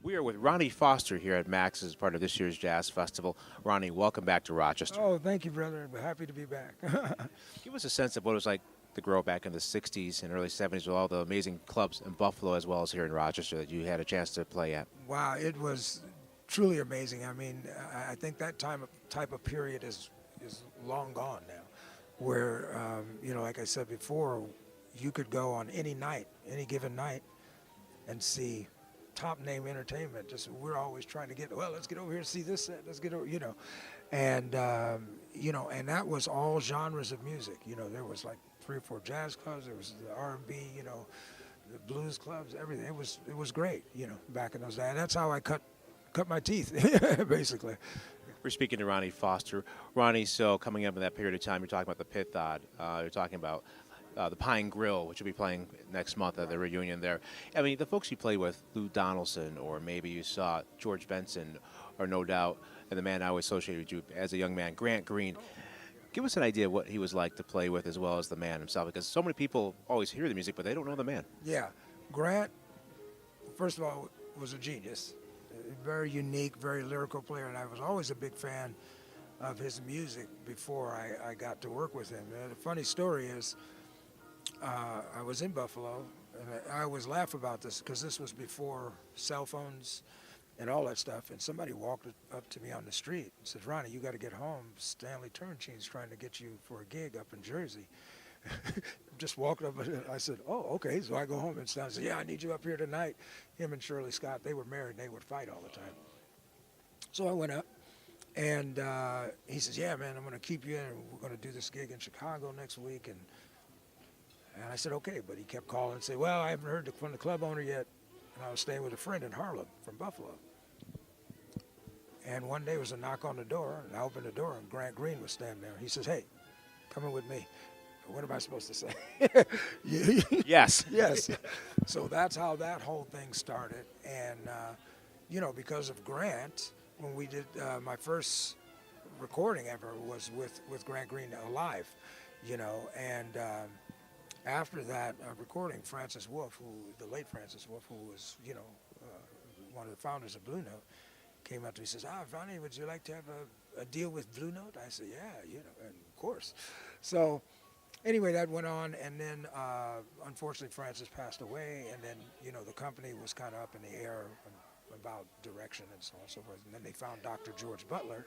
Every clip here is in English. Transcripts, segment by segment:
We are with Ronnie Foster here at Max as part of this year's Jazz Festival. Ronnie, welcome back to Rochester. Oh, thank you, brother. We're happy to be back. Give us a sense of what it was like to grow up back in the 60s and early 70s with all the amazing clubs in Buffalo as well as here in Rochester that you had a chance to play at. Wow, it was truly amazing. I mean, I think that type of period is long gone now, where like I said before, you could go on any night, any given night, and see top name entertainment. Just we're always trying to get, well, let's get over here and see this set. Let's get over, and and that was all genres of music. There was like 3 or 4 jazz clubs. There was the R&B, the blues clubs, everything. It was great, back in those days. And that's how I cut my teeth, basically. We're speaking to Ronnie Foster. Ronnie, so coming up in that period of time, you're talking about the Pit Thod. You're talking about the Pine Grill, which will be playing next month at the reunion there. I mean, the folks you played with, Lou Donaldson, or maybe you saw George Benson, or no doubt, and the man I always associated with you as a young man, Grant Green. Give us an idea of what he was like to play with as well as the man himself, because so many people always hear the music, but they don't know the man. Yeah. Grant, first of all, was a genius. A very unique, very lyrical player, and I was always a big fan of his music before I got to work with him. And the funny story is, I was in Buffalo, and I always laugh about this because this was before cell phones and all that stuff, and somebody walked up to me on the street and said, "Ronnie, you got to get home. Stanley Turnchine's trying to get you for a gig up in Jersey." Just walked up, and I said, "Oh, okay." So I go home, and Stanley said, "Yeah, I need you up here tonight." Him and Shirley Scott, they were married, and they would fight all the time. So I went up, and he says, "Yeah, man, I'm going to keep you in, and we're going to do this gig in Chicago next week." And I said, "Okay," but he kept calling and said, "Well, I haven't heard from the club owner yet." And I was staying with a friend in Harlem from Buffalo. And one day there was a knock on the door, and I opened the door, and Grant Green was standing there. He says, "Hey, come in with me." What am I supposed to say? Yes. Yes. So that's how that whole thing started. And, because of Grant, when we did my first recording ever was with Grant Green alive, and after that recording, Francis Wolff, the late Francis Wolff, who was, one of the founders of Blue Note, came up to me and says, "Ronnie, would you like to have a deal with Blue Note?" I said, "Yeah, and of course." So anyway, that went on, and then unfortunately Francis passed away, and then, the company was kind of up in the air about direction and so on and so forth. And then they found Dr. George Butler,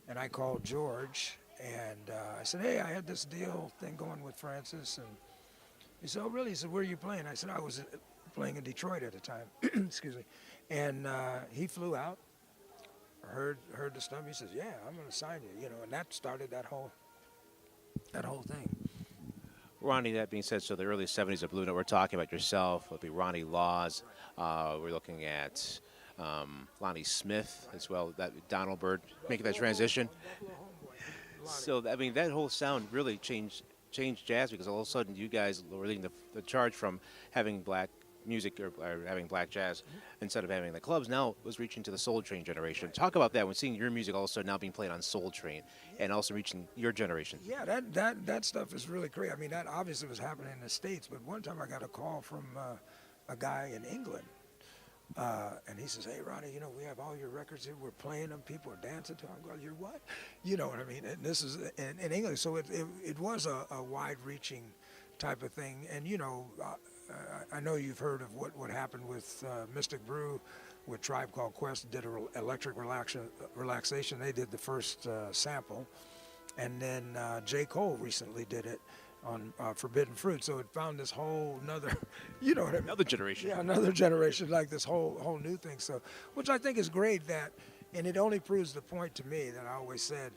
and I called George, and I said, "Hey, I had this deal thing going with Francis." And he said, "Oh, really?" He said, "Where are you playing?" I said, "I was playing in Detroit at the time." Excuse me. And he flew out, heard the stuff. He says, "Yeah, I'm going to sign you," and that started that whole thing. Ronnie, that being said, so the early 70s of Blue Note, we're talking about yourself. It'll be Ronnie Laws. We're looking at Lonnie Smith as well, that Donald Byrd making that transition. So, that whole sound really changed jazz because all of a sudden you guys were leading the charge from having black music or having black jazz instead of having the clubs. Now it was reaching to the Soul Train generation. Talk about that when seeing your music also now being played on Soul Train and also reaching your generation. Yeah, that stuff is really great. I mean, that obviously was happening in the States, but one time I got a call from a guy in England, and he says, "Hey, Ronnie, we have all your records here. We're playing them. People are dancing to them." I'm going, "You're what?" You know what I mean? And this is in English, so it was a wide-reaching type of thing. And, I know you've heard of what happened with Mystic Brew with Tribe Called Quest, did Electric Relaxation. They did the first sample. And then J. Cole recently did it on Forbidden Fruit. So it found this whole another, you know what I mean? Another generation. Yeah, another generation, like this whole new thing. So, which I think is great and it only proves the point to me that I always said,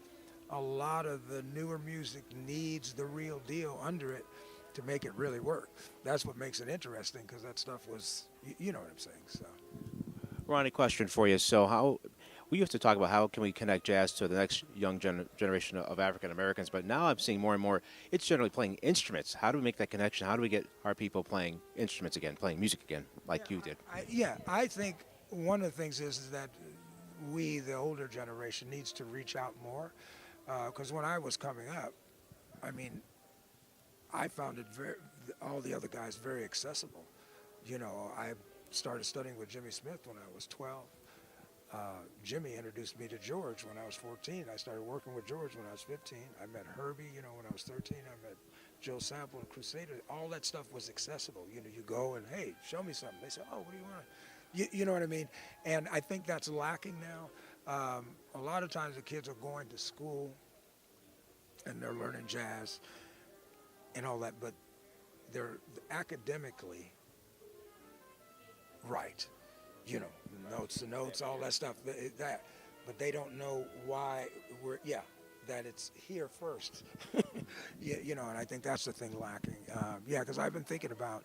a lot of the newer music needs the real deal under it to make it really work. That's what makes it interesting, because that stuff was, you know what I'm saying. So, Ronnie, question for you. So we used to talk about how can we connect jazz to the next young generation of African Americans, but now I'm seeing more and more it's generally playing instruments. How do we make that connection? How do we get our people playing instruments again, playing music again, like you did? I think one of the things is that we, the older generation, needs to reach out more, because when I was coming up, I mean, I found it all the other guys very accessible. I started studying with Jimmy Smith when I was 12. Jimmy introduced me to George when I was 14. I started working with George when I was 15. I met Herbie, when I was 13. I met Joe Sample and Crusader. All that stuff was accessible. You go and, hey, show me something. They say, oh, what do you want? You know what I mean? And I think that's lacking now. A lot of times the kids are going to school and they're learning jazz and all that, but they're academically right. The notes, all that stuff, but they don't know why that it's here first. And I think that's the thing lacking. Because I've been thinking about,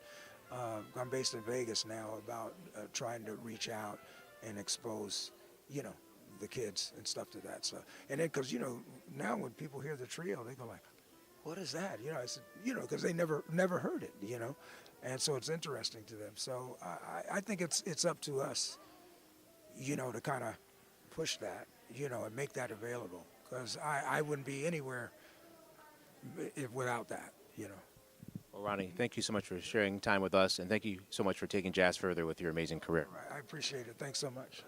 I'm based in Vegas now, about trying to reach out and expose, the kids and stuff to that stuff. And then, because, now when people hear the trio, they go like, what is that? I said, because they never heard it, And so it's interesting to them. So I think it's up to us, to kind of push that, and make that available. Because I wouldn't be anywhere without that, Well, Ronnie, thank you so much for sharing time with us, and thank you so much for taking jazz further with your amazing career. I appreciate it. Thanks so much.